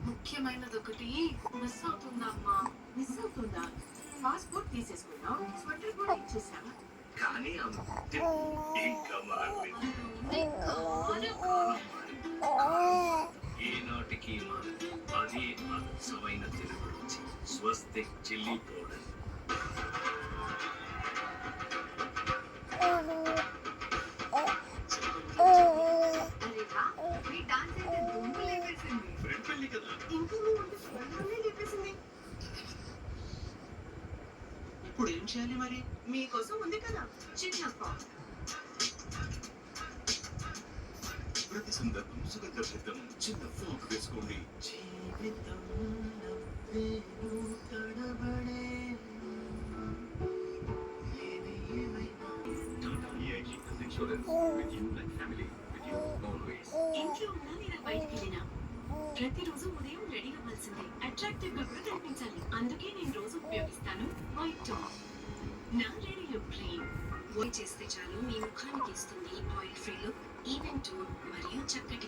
ముఖ్యమైనదొకటి miss అవుతుందా అమ్మా? Miss అవుతుందా? పాస్పోర్ట్ తీసేసుకున్నాం, స్వెటర్ కూడా ఇచ్చేసాం. కానీ ఆ ముత్యం ఇంకా మారలేదు. ఏనాటికి మారదు. అదే అచ్చమైన తెలుగు రుచి. స్వస్తిక్ చిల్లీ పౌడర్. అరే వా, మీ డాన్స్ అయితే దుమ్ము లేపేసింది. ఫ్రెండ్ పెళ్లి కదా. ఇంకా మీ ముందు ఫోన్లోనే లేపేసింది. ఇప్పుడు ఏం చేయాలి మరి? మీకోసం ఉంది కదా చిన్న ఫామ్. ప్రతి సందర్భం సుగంధభరితం. చిన్న ఫోక్ వేసుకోండి. జీవితం నవ్వేను తడబడే ఏది ఏమైనా Tata EIG Health Insurance. With you like family. With you always. ఇంట్లో ఉన్నా లేదా బయటికి వెళ్ళినా ప్రతిరోజు ఉదయం రెడీ అవ్వాల్సిందే. అట్రాక్టివ్ గా కూడా కనిపించాలి. అందుకే నేను రోజు ఉపయోగిస్తాను వైట్ టాప్. నా రెడీ లుక్ క్రీమ్ చేస్తే చాలు మీ ముఖానికి ఇస్తుంది oil free look, even tone మరియు చక్కటి